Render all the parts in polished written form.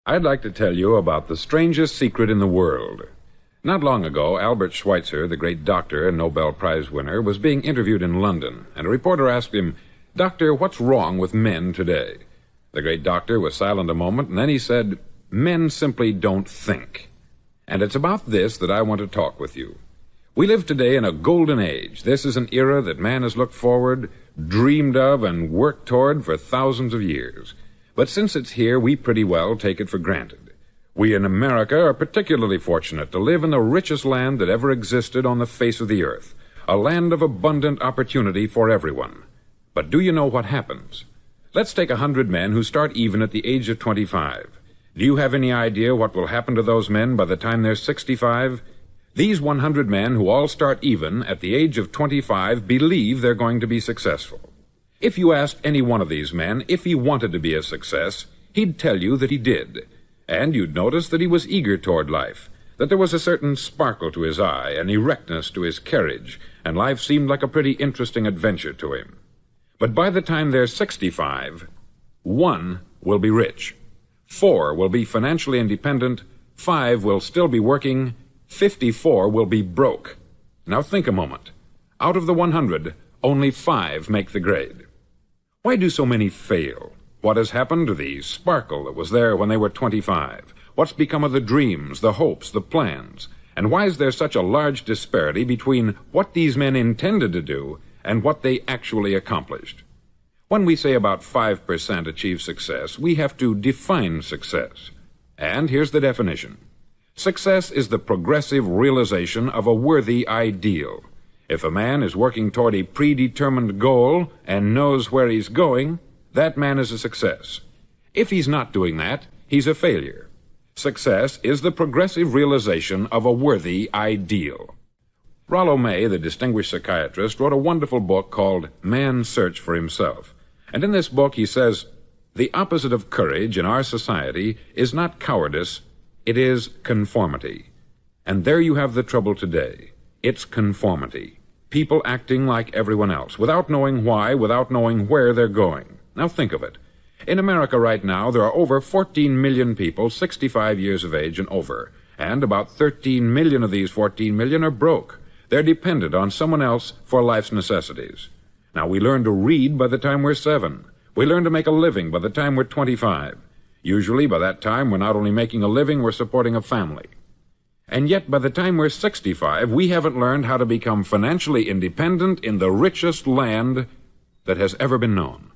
I'd like to tell you about the strangest secret in the world. Not long ago, Albert Schweitzer, the great doctor and Nobel Prize winner, was being interviewed in London, and a reporter asked him, "Doctor, what's wrong with men today?" The great doctor was silent a moment, and then he said, "Men simply don't think." And it's about this that I want to talk with you. We live today in a golden age. This is an era that man has looked forward, dreamed of, and worked toward for thousands of years. But since it's here, we pretty well take it for granted. We in America are particularly fortunate to live in the richest land that ever existed on the face of the earth, a land of abundant opportunity for everyone. But do you know what happens? Let's take 100 men who start even at the age of 25. Do you have any idea what will happen to those men by the time they're 65? These 100 men who all start even at the age of 25 believe they're going to be successful. If you asked any one of these men if he wanted to be a success, he'd tell you that he did. And you'd notice that he was eager toward life, that there was a certain sparkle to his eye, an erectness to his carriage, and life seemed like a pretty interesting adventure to him. But by the time they're 65, 1 will be rich, 4 will be financially independent, 5 will still be working, 54 will be broke. Now think a moment. Out of the 100, only 5 make the grade. Why do so many fail? What has happened to the sparkle that was there when they were 25? What's become of the dreams, the hopes, the plans? And why is there such a large disparity between what these men intended to do and what they actually accomplished? When we say about 5% achieve success, we have to define success. And here's the definition. Success is the progressive realization of a worthy ideal. If a man is working toward a predetermined goal and knows where he's going, that man is a success. If he's not doing that, he's a failure. Success is the progressive realization of a worthy ideal. Rollo May, the distinguished psychiatrist, wrote a wonderful book called Man's Search for Himself. And in this book he says, the opposite of courage in our society is not cowardice, it is conformity. And there you have the trouble today. It's conformity. People acting like everyone else, without knowing why, without knowing where they're going. Now think of it. In America right now, there are over 14 million people 65 years of age and over, and about 13 million of these 14 million are broke. They're dependent on someone else for life's necessities. Now, we learn to read by the time we're 7. We learn to make a living by the time we're 25. Usually, by that time, we're not only making a living, we're supporting a family. And yet, by the time we're 65, we haven't learned how to become financially independent in the richest land that has ever been known.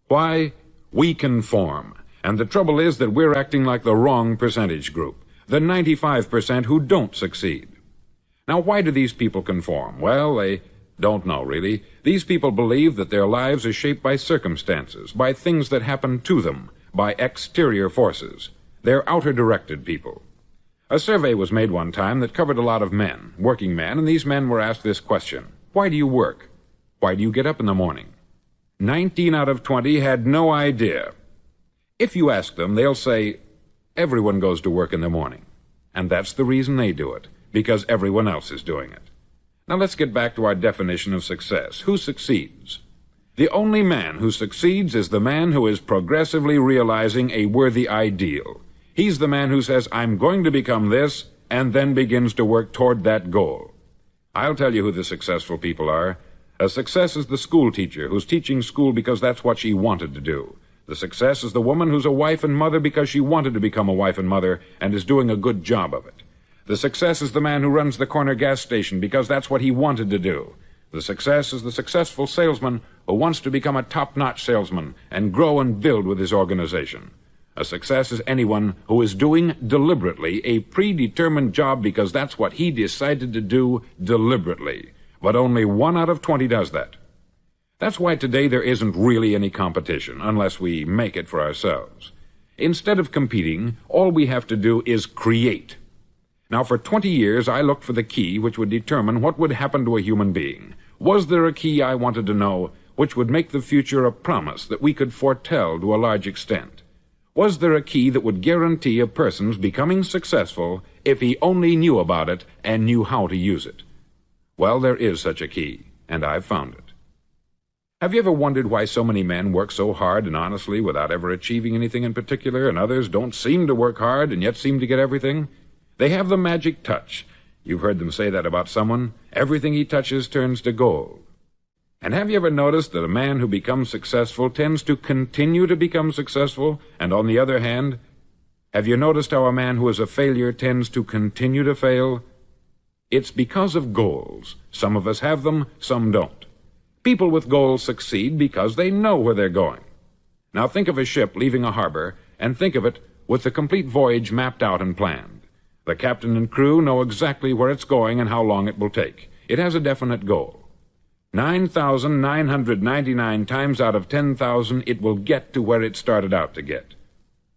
Why? We conform. And the trouble is that we're acting like the wrong percentage group, the 95% who don't succeed. Now, why do these people conform? Well, they don't know, really. These people believe that their lives are shaped by circumstances, by things that happen to them, by exterior forces. They're outer-directed people. A survey was made one time that covered a lot of men, working men, and these men were asked this question. Why do you work? Why do you get up in the morning? 19 out of 20 had no idea. If you ask them, they'll say, everyone goes to work in the morning. And that's the reason they do it, because everyone else is doing it. Now let's get back to our definition of success. Who succeeds? The only man who succeeds is the man who is progressively realizing a worthy ideal. He's the man who says, I'm going to become this, and then begins to work toward that goal. I'll tell you who the successful people are. A success is the school teacher who's teaching school because that's what she wanted to do. The success is the woman who's a wife and mother because she wanted to become a wife and mother and is doing a good job of it. The success is the man who runs the corner gas station because that's what he wanted to do. The success is the successful salesman who wants to become a top-notch salesman and grow and build with his organization. A success is anyone who is doing deliberately a predetermined job because that's what he decided to do deliberately. But only 1 out of 20 does that. That's why today there isn't really any competition, unless we make it for ourselves. Instead of competing, all we have to do is create. Now, for 20 years, I looked for the key which would determine what would happen to a human being. Was there a key, I wanted to know, which would make the future a promise that we could foretell to a large extent? Was there a key that would guarantee a person's becoming successful if he only knew about it and knew how to use it? Well, there is such a key, and I've found it. Have you ever wondered why so many men work so hard and honestly without ever achieving anything in particular, and others don't seem to work hard and yet seem to get everything? They have the magic touch. You've heard them say that about someone. Everything he touches turns to gold. And have you ever noticed that a man who becomes successful tends to continue to become successful, and on the other hand, have you noticed how a man who is a failure tends to continue to fail? It's because of goals. Some of us have them, some don't. People with goals succeed because they know where they're going. Now think of a ship leaving a harbor, and think of it with the complete voyage mapped out and planned. The captain and crew know exactly where it's going and how long it will take. It has a definite goal. 9,999 times out of 10,000 it will get to where it started out to get.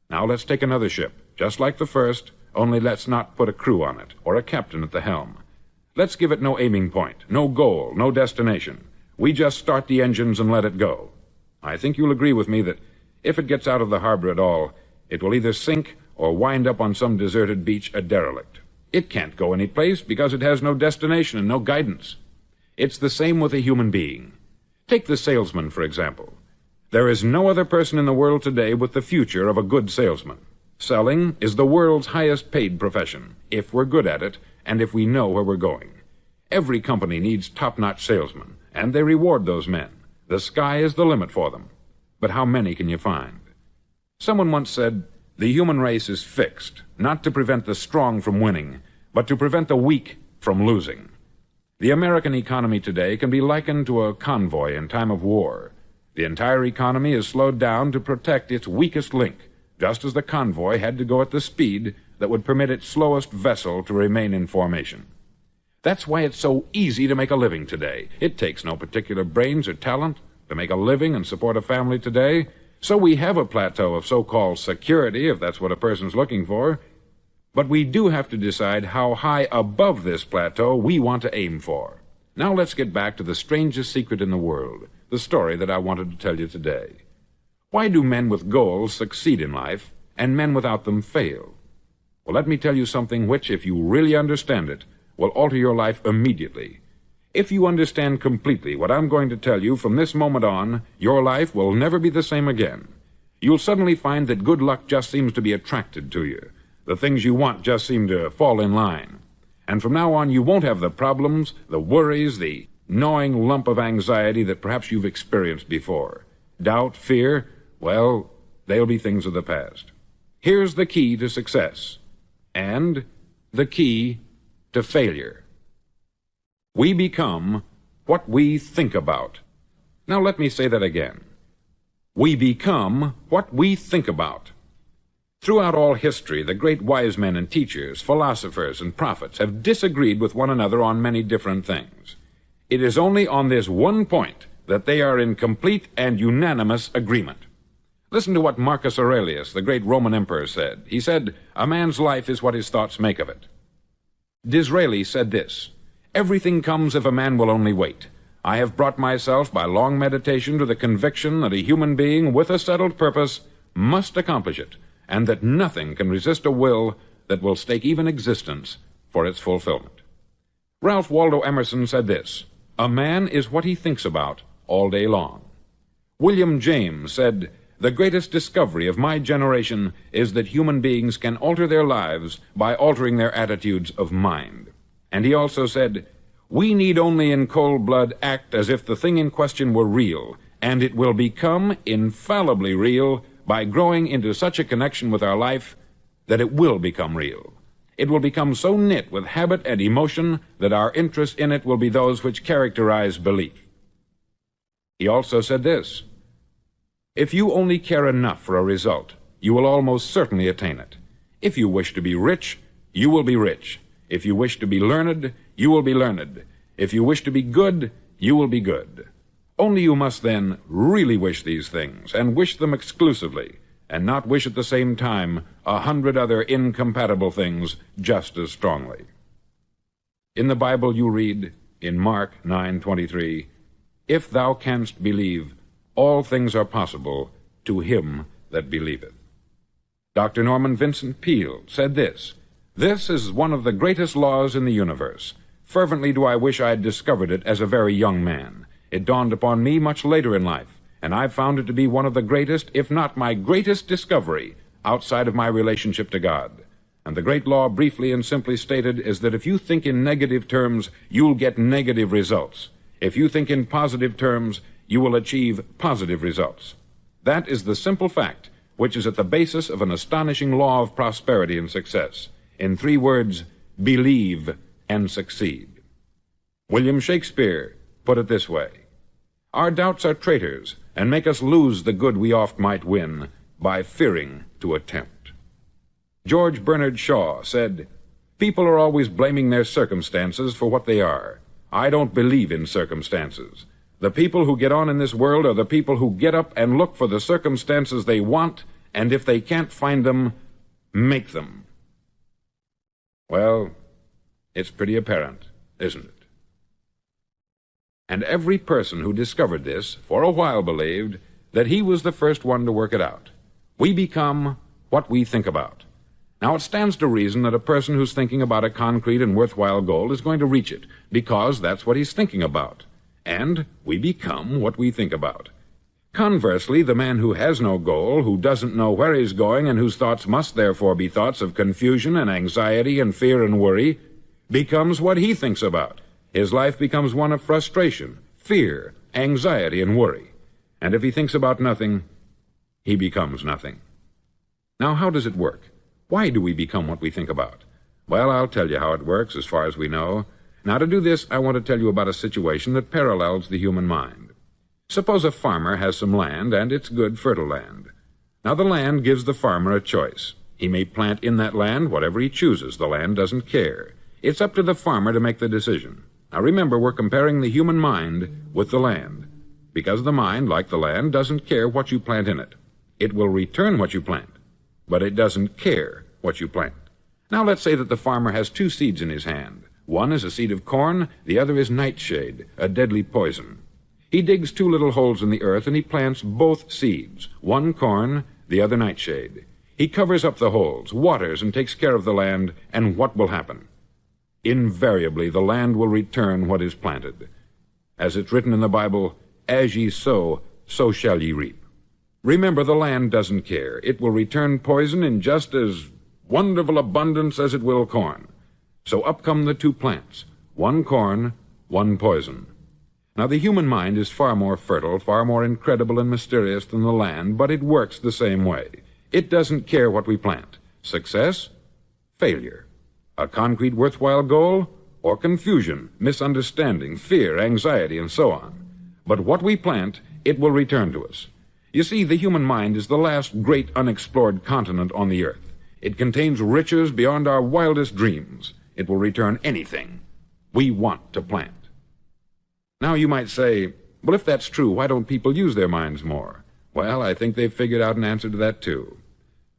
Now let's take another ship, just like the first, only let's not put a crew on it, or a captain at the helm. Let's give it no aiming point, no goal, no destination. We just start the engines and let it go. I think you'll agree with me that if it gets out of the harbor at all, it will either sink or wind up on some deserted beach a derelict. It can't go any place because it has no destination and no guidance. It's the same with a human being. Take the salesman, for example. There is no other person in the world today with the future of a good salesman. Selling is the world's highest paid profession, if we're good at it and if we know where we're going. Every company needs top-notch salesmen, and they reward those men. The sky is the limit for them. But how many can you find? Someone once said, the human race is fixed, not to prevent the strong from winning, but to prevent the weak from losing. The American economy today can be likened to a convoy in time of war. The entire economy is slowed down to protect its weakest link, just as the convoy had to go at the speed that would permit its slowest vessel to remain in formation. That's why it's so easy to make a living today. It takes no particular brains or talent to make a living and support a family today. So we have a plateau of so-called security, if that's what a person's looking for. But we do have to decide how high above this plateau we want to aim for. Now let's get back to the strangest secret in the world, the story that I wanted to tell you today. Why do men with goals succeed in life, and men without them fail? Well, let me tell you something which, if you really understand it, will alter your life immediately. If you understand completely what I'm going to tell you from this moment on, your life will never be the same again. You'll suddenly find that good luck just seems to be attracted to you. The things you want just seem to fall in line. And from now on, you won't have the problems, the worries, the gnawing lump of anxiety that perhaps you've experienced before. Doubt, fear, well, they'll be things of the past. Here's the key to success, and the key to failure. We become what we think about. Now let me say that again. We become what we think about. Throughout all history, the great wise men and teachers, philosophers and prophets have disagreed with one another on many different things. It is only on this one point that they are in complete and unanimous agreement. Listen to what Marcus Aurelius, the great Roman emperor, said. He said, "A man's life is what his thoughts make of it." Disraeli said this, "Everything comes if a man will only wait. I have brought myself by long meditation to the conviction that a human being with a settled purpose must accomplish it, and that nothing can resist a will that will stake even existence for its fulfillment." Ralph Waldo Emerson said this, "A man is what he thinks about all day long." William James said, "The greatest discovery of my generation is that human beings can alter their lives by altering their attitudes of mind." And he also said, "We need only in cold blood act as if the thing in question were real, and it will become infallibly real by growing into such a connection with our life that it will become real. It will become so knit with habit and emotion that our interest in it will be those which characterize belief." He also said this, "If you only care enough for a result, you will almost certainly attain it. If you wish to be rich, you will be rich. If you wish to be learned, you will be learned. If you wish to be good, you will be good. Only you must then really wish these things, and wish them exclusively, and not wish at the same time 100 other incompatible things just as strongly." In the Bible you read, in Mark 9:23, "If thou canst believe, all things are possible to him that believeth." Dr. Norman Vincent Peale said this, "This is one of the greatest laws in the universe. Fervently do I wish I had discovered it as a very young man. It dawned upon me much later in life, and I've found it to be one of the greatest, if not my greatest discovery, outside of my relationship to God. And the great law, briefly and simply stated, is that if you think in negative terms, you'll get negative results. If you think in positive terms, you will achieve positive results. That is the simple fact, which is at the basis of an astonishing law of prosperity and success. In 3 words, believe and succeed. William Shakespeare put it this way: "Our doubts are traitors, and make us lose the good we oft might win, by fearing to attempt." George Bernard Shaw said, "People are always blaming their circumstances for what they are. I don't believe in circumstances. The people who get on in this world are the people who get up and look for the circumstances they want, and if they can't find them, make them." Well, it's pretty apparent, isn't it? And every person who discovered this, for a while believed that he was the first one to work it out. We become what we think about. Now, it stands to reason that a person who's thinking about a concrete and worthwhile goal is going to reach it, because that's what he's thinking about. And we become what we think about. Conversely, the man who has no goal, who doesn't know where he's going, and whose thoughts must therefore be thoughts of confusion and anxiety and fear and worry, becomes what he thinks about. His life becomes one of frustration, fear, anxiety, and worry. And if he thinks about nothing, he becomes nothing. Now, how does it work? Why do we become what we think about? Well, I'll tell you how it works as far as we know. Now, to do this, I want to tell you about a situation that parallels the human mind. Suppose a farmer has some land, and it's good, fertile land. Now, the land gives the farmer a choice. He may plant in that land whatever he chooses. The land doesn't care. It's up to the farmer to make the decision. Now, remember, we're comparing the human mind with the land, because the mind, like the land, doesn't care what you plant in it. It will return what you plant, but it doesn't care what you plant. Now, let's say that the farmer has 2 seeds in his hand. One is a seed of corn, the other is nightshade, a deadly poison. He digs 2 little holes in the earth, and he plants both seeds, one corn, the other nightshade. He covers up the holes, waters, and takes care of the land, and what will happen? Invariably, the land will return what is planted. As it's written in the Bible, "As ye sow, so shall ye reap." Remember, the land doesn't care. It will return poison in just as wonderful abundance as it will corn. So up come the 2 plants, one corn, one poison. Now, the human mind is far more fertile, far more incredible and mysterious than the land, but it works the same way. It doesn't care what we plant. Success, failure. A concrete, worthwhile goal, or confusion, misunderstanding, fear, anxiety, and so on. But what we plant, it will return to us. You see, the human mind is the last great unexplored continent on the earth. It contains riches beyond our wildest dreams. It will return anything we want to plant. Now, you might say, well, if that's true, why don't people use their minds more? Well, I think they've figured out an answer to that, too.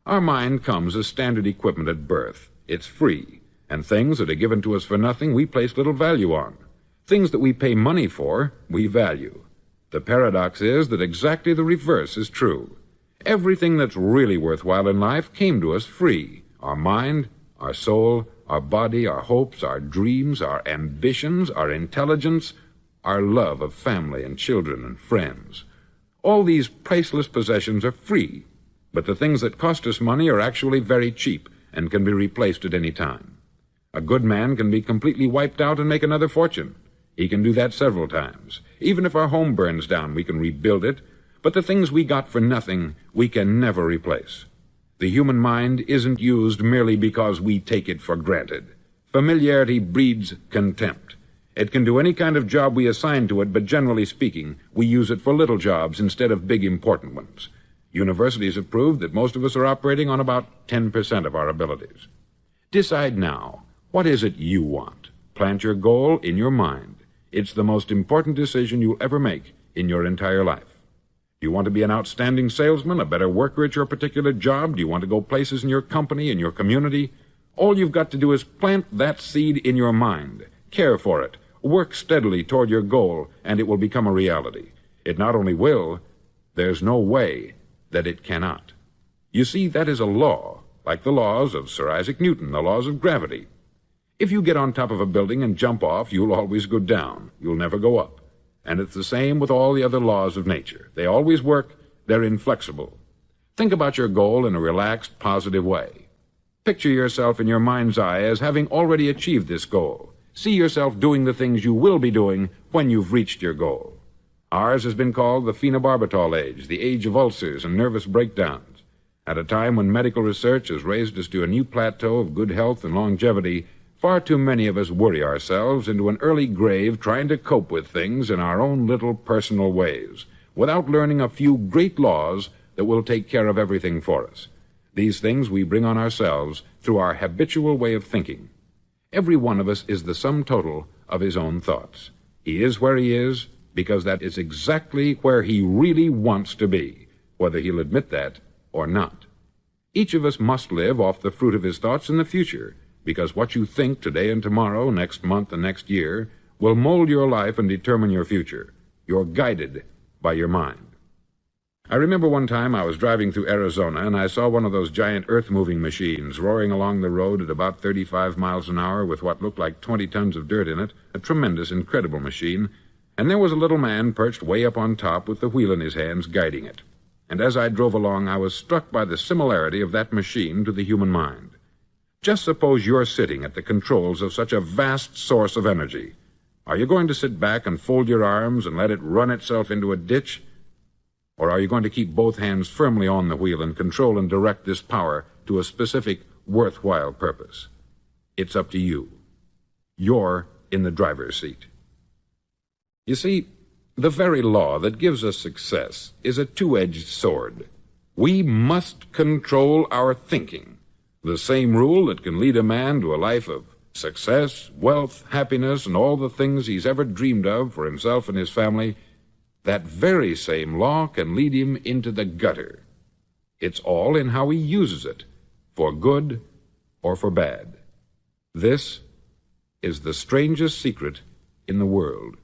Our mind comes as standard equipment at birth. It's free, and things that are given to us for nothing we place little value on. Things that we pay money for, we value. The paradox is that exactly the reverse is true. Everything that's really worthwhile in life came to us free. Our mind, our soul, our body, our hopes, our dreams, our ambitions, our intelligence, our love of family and children and friends. All these priceless possessions are free, but the things that cost us money are actually very cheap and can be replaced at any time. A good man can be completely wiped out and make another fortune. He can do that several times. Even if our home burns down, we can rebuild it, but the things we got for nothing, we can never replace. The human mind isn't used merely because we take it for granted. Familiarity breeds contempt. It can do any kind of job we assign to it, but generally speaking, we use it for little jobs instead of big, important ones. Universities have proved that most of us are operating on about 10% of our abilities. Decide now, what is it you want? Plant your goal in your mind. It's the most important decision you'll ever make in your entire life. Do you want to be an outstanding salesman, a better worker at your particular job? Do you want to go places in your company, in your community? All you've got to do is plant that seed in your mind. Care for it. Work steadily toward your goal, and it will become a reality. It not only will, there's no way that it cannot. You see, that is a law, like the laws of Sir Isaac Newton, the laws of gravity. If you get on top of a building and jump off, you'll always go down. You'll never go up. And it's the same with all the other laws of nature. They always work. They're inflexible. Think about your goal in a relaxed, positive way. Picture yourself in your mind's eye as having already achieved this goal. See yourself doing the things you will be doing when you've reached your goal. Ours has been called the phenobarbital age, the age of ulcers and nervous breakdowns. At a time when medical research has raised us to a new plateau of good health and longevity, far too many of us worry ourselves into an early grave trying to cope with things in our own little personal ways, without learning a few great laws that will take care of everything for us. These things we bring on ourselves through our habitual way of thinking. Every one of us is the sum total of his own thoughts. He is where he is because that is exactly where he really wants to be, whether he'll admit that or not. Each of us must live off the fruit of his thoughts in the future, because what you think today and tomorrow, next month and next year, will mold your life and determine your future. You're guided by your mind. I remember one time I was driving through Arizona and I saw one of those giant earth-moving machines roaring along the road at about 35 miles an hour with what looked like 20 tons of dirt in it, a tremendous, incredible machine, and there was a little man perched way up on top with the wheel in his hands guiding it. And as I drove along, I was struck by the similarity of that machine to the human mind. Just suppose you're sitting at the controls of such a vast source of energy. Are you going to sit back and fold your arms and let it run itself into a ditch? Or are you going to keep both hands firmly on the wheel and control and direct this power to a specific, worthwhile purpose? It's up to you. You're in the driver's seat. You see, the very law that gives us success is a two-edged sword. We must control our thinking. The same rule that can lead a man to a life of success, wealth, happiness, and all the things he's ever dreamed of for himself and his family, that very same law can lead him into the gutter. It's all in how he uses it, for good or for bad. This is the strangest secret in the world.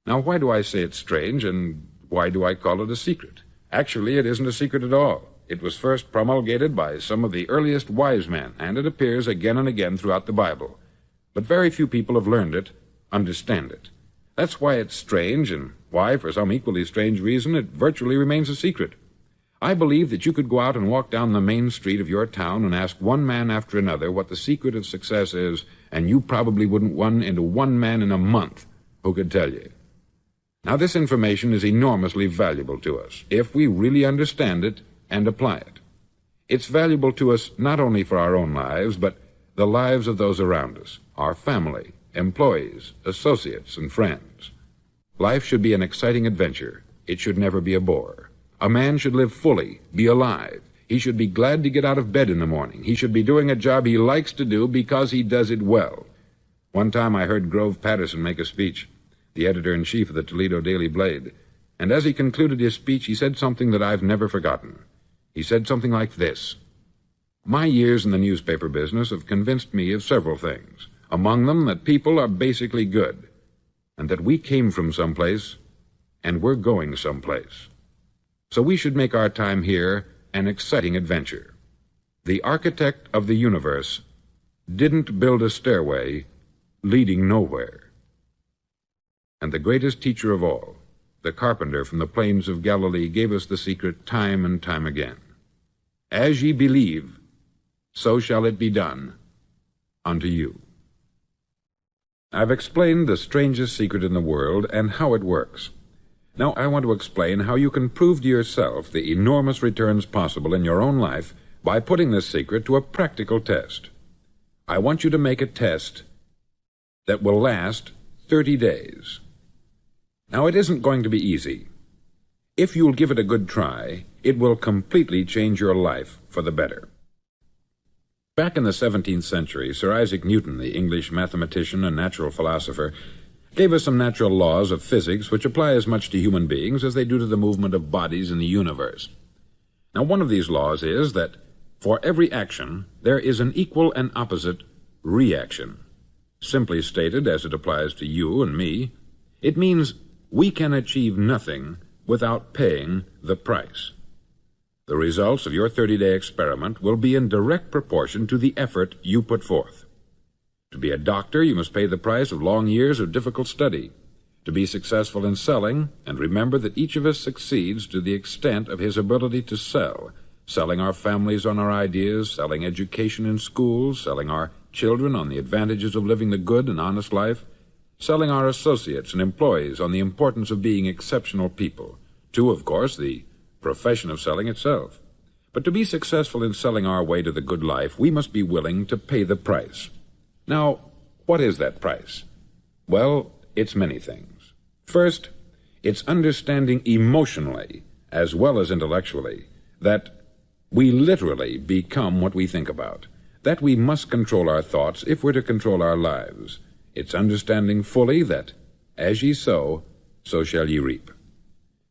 Now, why do I say it's strange, and why do I call it a secret? Actually, it isn't a secret at all. It was first promulgated by some of the earliest wise men, and it appears again and again throughout the Bible. But very few people have learned it, understand it. That's why it's strange, and why, for some equally strange reason, it virtually remains a secret. I believe that you could go out and walk down the main street of your town and ask one man after another what the secret of success is, and you probably wouldn't run into one man in a month who could tell you. Now, this information is enormously valuable to us, if we really understand it and apply it. It's valuable to us not only for our own lives, but the lives of those around us, our family, employees, associates, and friends. Life should be an exciting adventure. It should never be a bore. A man should live fully, be alive. He should be glad to get out of bed in the morning. He should be doing a job he likes to do because he does it well. One time I heard Grove Patterson make a speech, the editor-in-chief of the Toledo Daily Blade, and as he concluded his speech, he said something that I've never forgotten. He said something like this: "My years in the newspaper business have convinced me of several things, among them that people are basically good, and that we came from someplace, and we're going someplace. So we should make our time here an exciting adventure. The architect of the universe didn't build a stairway leading nowhere." And the greatest teacher of all, the carpenter from the plains of Galilee, gave us the secret time and time again. "As ye believe, so shall it be done unto you." I've explained the strangest secret in the world and how it works. Now I want to explain how you can prove to yourself the enormous returns possible in your own life by putting this secret to a practical test. I want you to make a test that will last 30 days. Now, it isn't going to be easy. If you'll give it a good try, it will completely change your life for the better. Back in the 17th century, Sir Isaac Newton, the English mathematician and natural philosopher, gave us some natural laws of physics which apply as much to human beings as they do to the movement of bodies in the universe. Now, one of these laws is that for every action, there is an equal and opposite reaction. Simply stated, as it applies to you and me, it means we can achieve nothing without paying the price. The results of your 30-day experiment will be in direct proportion to the effort you put forth. To be a doctor, you must pay the price of long years of difficult study. To be successful in selling, and remember that each of us succeeds to the extent of his ability to sell, selling our families on our ideas, selling education in schools, selling our children on the advantages of living the good and honest life, selling our associates and employees on the importance of being exceptional people, to, of course, the profession of selling itself. But to be successful in selling our way to the good life, we must be willing to pay the price. Now, what is that price? Well, it's many things. First, it's understanding emotionally, as well as intellectually, that we literally become what we think about, that we must control our thoughts if we're to control our lives. It's understanding fully that, as ye sow, so shall ye reap.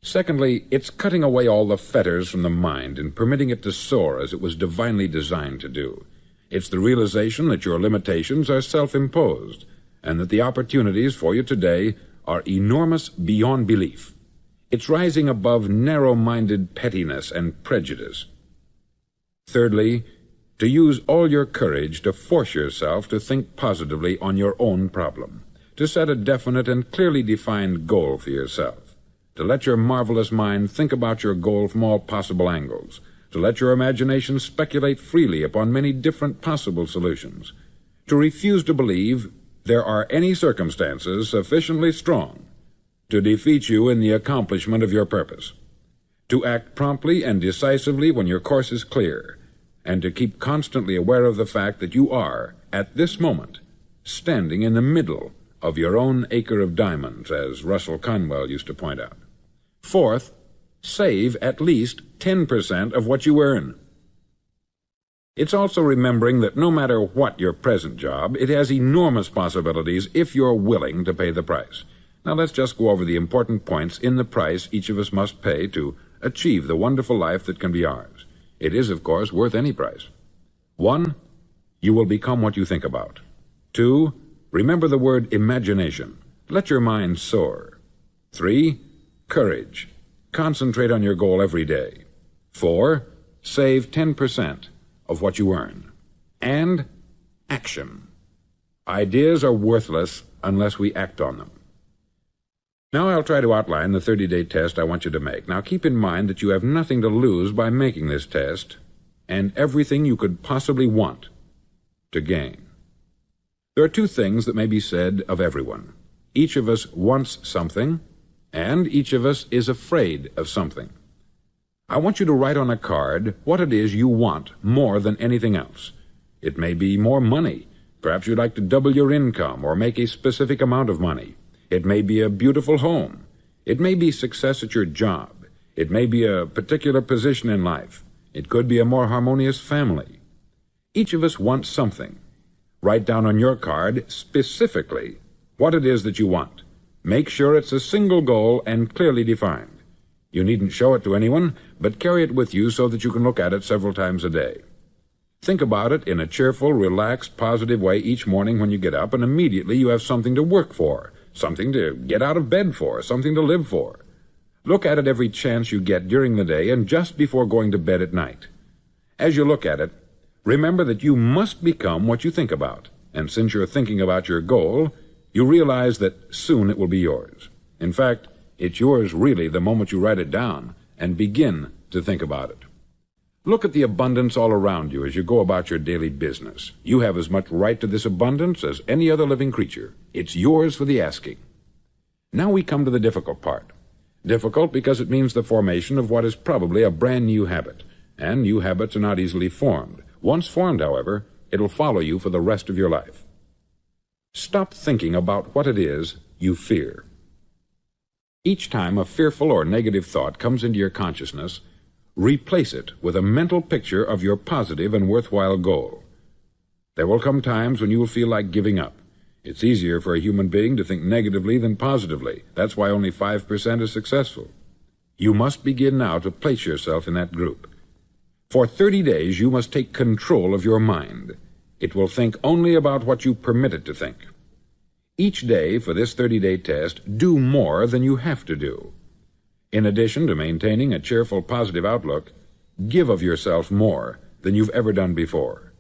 Secondly, it's cutting away all the fetters from the mind and permitting it to soar as it was divinely designed to do. It's the realization that your limitations are self-imposed, and that the opportunities for you today are enormous beyond belief. It's rising above narrow-minded pettiness and prejudice. Thirdly, to use all your courage to force yourself to think positively on your own problem, to set a definite and clearly defined goal for yourself, to let your marvelous mind think about your goal from all possible angles, to let your imagination speculate freely upon many different possible solutions, to refuse to believe there are any circumstances sufficiently strong to defeat you in the accomplishment of your purpose, to act promptly and decisively when your course is clear, and to keep constantly aware of the fact that you are, at this moment, standing in the middle of your own acre of diamonds, as Russell Conwell used to point out. Fourth, save at least 10% of what you earn. It's also remembering that no matter what your present job, it has enormous possibilities if you're willing to pay the price. Now let's just go over the important points in the price each of us must pay to achieve the wonderful life that can be ours. It is, of course, worth any price. 1, you will become what you think about. 2, remember the word imagination. Let your mind soar. 3, courage. Concentrate on your goal every day. 4, save 10% of what you earn. And action. Ideas are worthless unless we act on them. Now I'll try to outline the 30-day test I want you to make. Now keep in mind that you have nothing to lose by making this test, and everything you could possibly want to gain. There are 2 things that may be said of everyone. Each of us wants something, and each of us is afraid of something. I want you to write on a card what it is you want more than anything else. It may be more money. Perhaps you'd like to double your income or make a specific amount of money. It may be a beautiful home. It may be success at your job. It may be a particular position in life. It could be a more harmonious family. Each of us wants something. Write down on your card specifically what it is that you want. Make sure it's a single goal and clearly defined. You needn't show it to anyone, but carry it with you so that you can look at it several times a day. Think about it in a cheerful, relaxed, positive way each morning when you get up, and immediately you have something to work for, something to get out of bed for, something to live for. Look at it every chance you get during the day and just before going to bed at night. As you look at it, remember that you must become what you think about, and since you're thinking about your goal, you realize that soon it will be yours. In fact, it's yours really the moment you write it down and begin to think about it. Look at the abundance all around you as you go about your daily business. You have as much right to this abundance as any other living creature. It's yours for the asking. Now we come to the difficult part. Difficult because it means the formation of what is probably a brand new habit, and new habits are not easily formed. Once formed, however, it'll follow you for the rest of your life. Stop thinking about what it is you fear. Each time a fearful or negative thought comes into your consciousness, replace it with a mental picture of your positive and worthwhile goal. There will come times when you will feel like giving up. It's easier for a human being to think negatively than positively. That's why only 5% is successful. You must begin now to place yourself in that group. For 30 days, you must take control of your mind. It will think only about what you permit it to think. Each day for this 30-day test, do more than you have to do. In addition to maintaining a cheerful, positive outlook, give of yourself more than you've ever done before.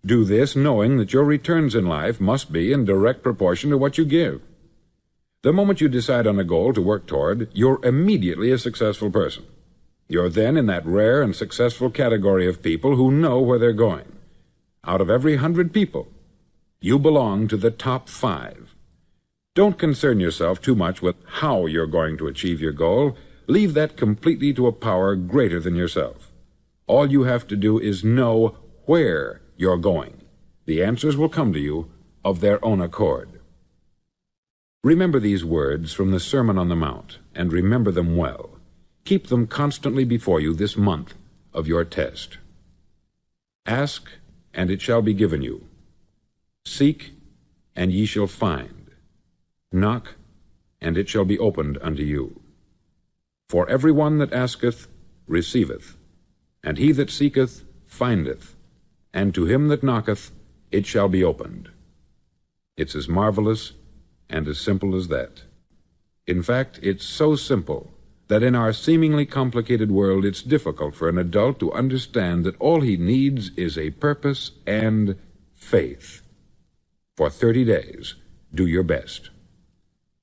Do this knowing that your returns in life must be in direct proportion to what you give. The moment you decide on a goal to work toward, you're immediately a successful person. You're then in that rare and successful category of people who know where they're going. Out of every 100 people, you belong to the top 5. Don't concern yourself too much with how you're going to achieve your goal. Leave that completely to a power greater than yourself. All you have to do is know where you're going. The answers will come to you of their own accord. Remember these words from the Sermon on the Mount, and remember them well. Keep them constantly before you this month of your test. Ask, and it shall be given you. Seek, and ye shall find. Knock, and it shall be opened unto you. For every one that asketh receiveth, and he that seeketh findeth, and to him that knocketh it shall be opened. It's as marvelous and as simple as that. In fact, it's so simple that in our seemingly complicated world it's difficult for an adult to understand that all he needs is a purpose and faith. For 30 days, do your best.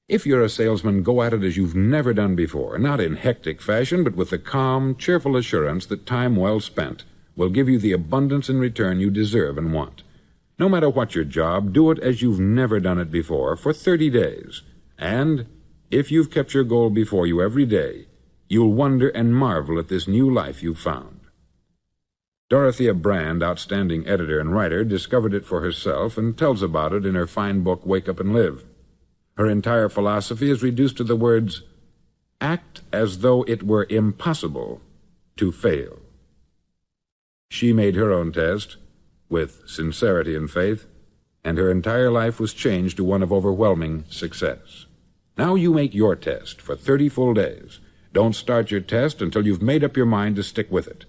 If you're a salesman, go at it as you've never done before, not in hectic fashion, but with the calm, cheerful assurance that time well spent will give you the abundance in return you deserve and want. No matter what your job, do it as you've never done it before for 30 days. And if you've kept your goal before you every day, you'll wonder and marvel at this new life you've found. Dorothea Brand, outstanding editor and writer, discovered it for herself and tells about it in her fine book, Wake Up and Live. Her entire philosophy is reduced to the words, act as though it were impossible to fail. She made her own test with sincerity and faith, and her entire life was changed to one of overwhelming success. Now you make your test for 30 full days. Don't start your test until you've made up your mind to stick with it.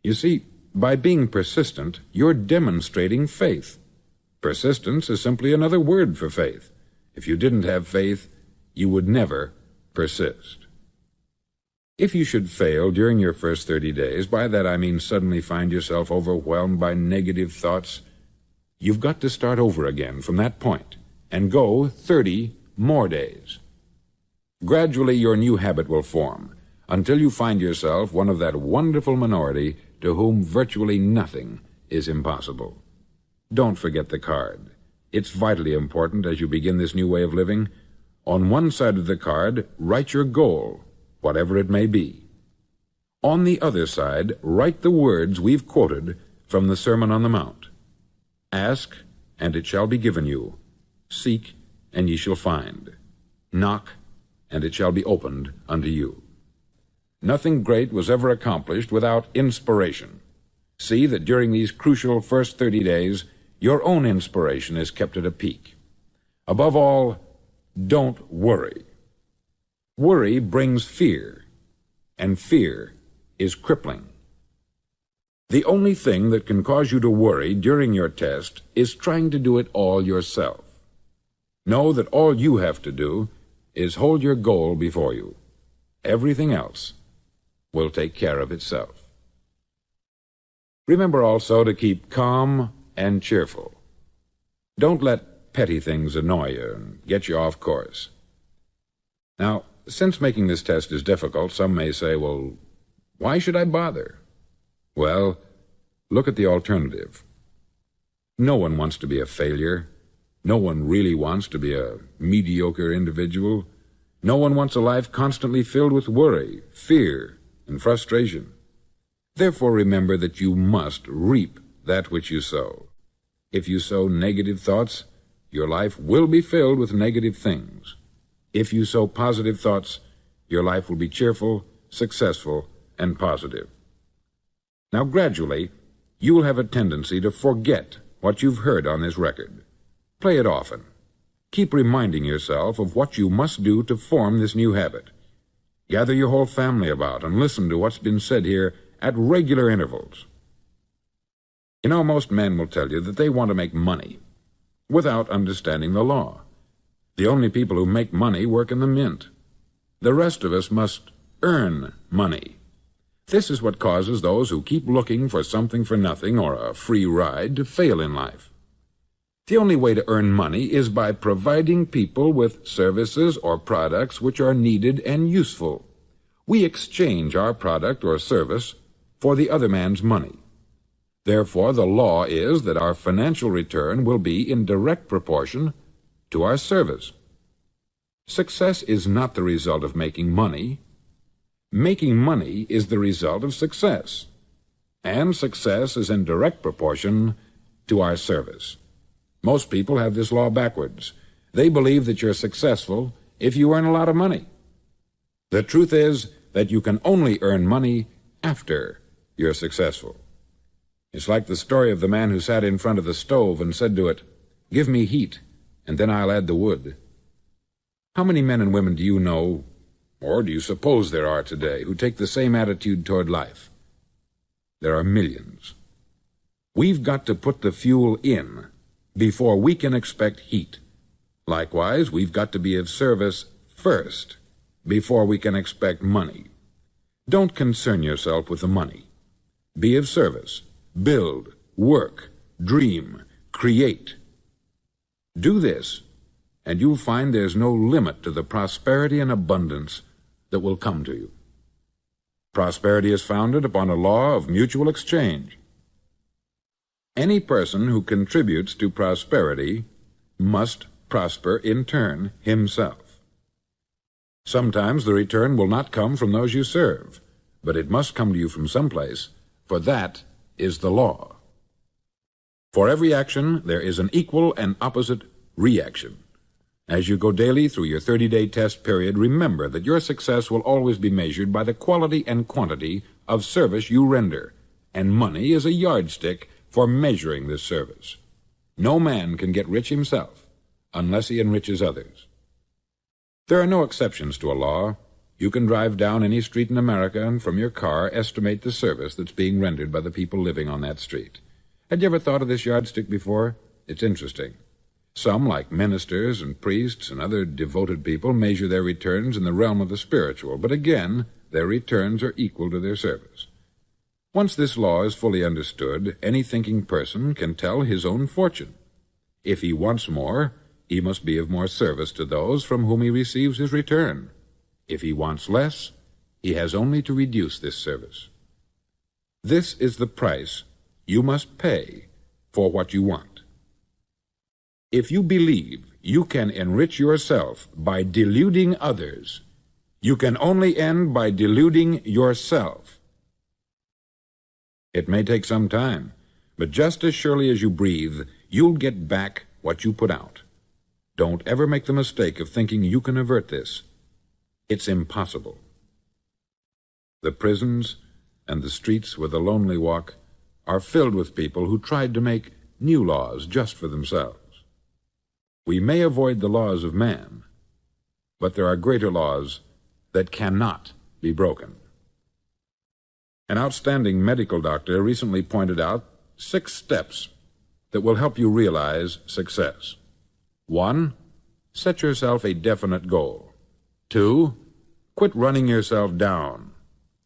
You see, by being persistent, you're demonstrating faith. Persistence is simply another word for faith. If you didn't have faith, you would never persist. If you should fail during your first 30 days, by that I mean suddenly find yourself overwhelmed by negative thoughts, you've got to start over again from that point and go 30 more days. Gradually your new habit will form until you find yourself one of that wonderful minority to whom virtually nothing is impossible. Don't forget the card. It's vitally important as you begin this new way of living. On one side of the card, write your goal, whatever it may be. On the other side, write the words we've quoted from the Sermon on the Mount. Ask, and it shall be given you. Seek, and ye shall find. Knock, and it shall be opened unto you. Nothing great was ever accomplished without inspiration. See that during these crucial first 30 days, your own inspiration is kept at a peak. Above all, don't worry. Worry brings fear, and fear is crippling. The only thing that can cause you to worry during your test is trying to do it all yourself. Know that all you have to do is hold your goal before you. Everything else will take care of itself. Remember also to keep calm and cheerful. Don't let petty things annoy you and get you off course. Now, since making this test is difficult, some may say, well, why should I bother? Well, look at the alternative. No one wants to be a failure. No one really wants to be a mediocre individual. No one wants a life constantly filled with worry, fear, and frustration. Therefore, remember that you must reap that which you sow. If you sow negative thoughts, your life will be filled with negative things. If you sow positive thoughts, your life will be cheerful, successful, and positive. Now, gradually, you will have a tendency to forget what you've heard on this record. Play it often. Keep reminding yourself of what you must do to form this new habit. Gather your whole family about and listen to what's been said here at regular intervals. You know, most men will tell you that they want to make money without understanding the law. The only people who make money work in the mint. The rest of us must earn money. This is what causes those who keep looking for something for nothing or a free ride to fail in life. The only way to earn money is by providing people with services or products which are needed and useful. We exchange our product or service for the other man's money. Therefore, the law is that our financial return will be in direct proportion to our service. Success is not the result of making money. Making money is the result of success, and success is in direct proportion to our service. Most people have this law backwards. They believe that you're successful if you earn a lot of money. The truth is that you can only earn money after you're successful. It's like the story of the man who sat in front of the stove and said to it, "Give me heat, and then I'll add the wood." How many men and women do you know, or do you suppose there are today, who take the same attitude toward life? There are millions. We've got to put the fuel in before we can expect heat. Likewise, we've got to be of service first before we can expect money. Don't concern yourself with the money. Be of service. Build, work, dream, create. Do this, and you'll find there's no limit to the prosperity and abundance that will come to you. Prosperity is founded upon a law of mutual exchange. Any person who contributes to prosperity must prosper in turn himself. Sometimes the return will not come from those you serve, but it must come to you from someplace, for that is the law. For every action, there is an equal and opposite reaction. As you go daily through your 30-day test period, remember that your success will always be measured by the quality and quantity of service you render, and money is a yardstick for measuring this service. No man can get rich himself unless he enriches others. There are no exceptions to a law. You can drive down any street in America and from your car estimate the service that's being rendered by the people living on that street. Had you ever thought of this yardstick before? It's interesting. Some, like ministers and priests and other devoted people, measure their returns in the realm of the spiritual, but again, their returns are equal to their service. Once this law is fully understood, any thinking person can tell his own fortune. If he wants more, he must be of more service to those from whom he receives his return. If he wants less, he has only to reduce this service. This is the price you must pay for what you want. If you believe you can enrich yourself by deluding others, you can only end by deluding yourself. It may take some time, but just as surely as you breathe, you'll get back what you put out. Don't ever make the mistake of thinking you can avert this. It's impossible. The prisons and the streets where the lonely walk are filled with people who tried to make new laws just for themselves. We may avoid the laws of man, but there are greater laws that cannot be broken. An outstanding medical doctor recently pointed out 6 steps that will help you realize success. 1. Set yourself a definite goal. 2. Quit running yourself down.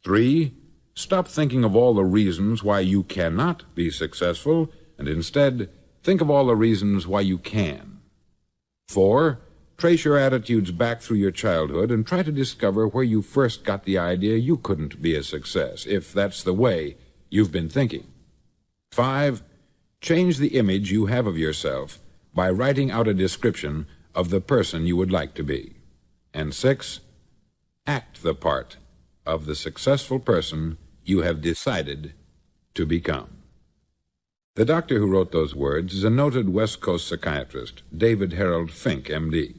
3. Stop thinking of all the reasons why you cannot be successful, and instead think of all the reasons why you can. 4. Trace your attitudes back through your childhood and try to discover where you first got the idea you couldn't be a success, if that's the way you've been thinking. 5. Change the image you have of yourself by writing out a description of the person you would like to be. And 6. Act the part of the successful person you have decided to become. The doctor who wrote those words is a noted West Coast psychiatrist, David Harold Fink, M.D.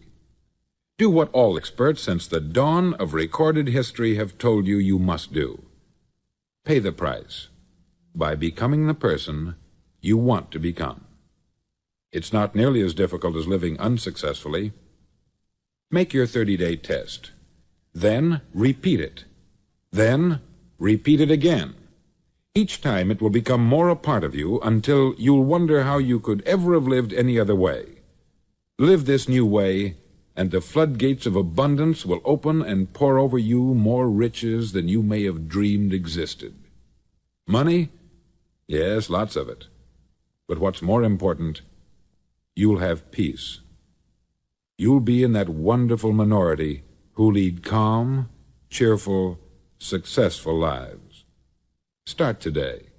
Do what all experts since the dawn of recorded history have told you you must do. Pay the price by becoming the person you want to become. It's not nearly as difficult as living unsuccessfully. Make your 30-day test. Then repeat it. Then repeat it again. Each time it will become more a part of you until you'll wonder how you could ever have lived any other way. Live this new way, and the floodgates of abundance will open and pour over you more riches than you may have dreamed existed. Money? Yes, lots of it. But what's more important you'll have peace. You'll be in that wonderful minority who lead calm, cheerful, successful lives. Start today.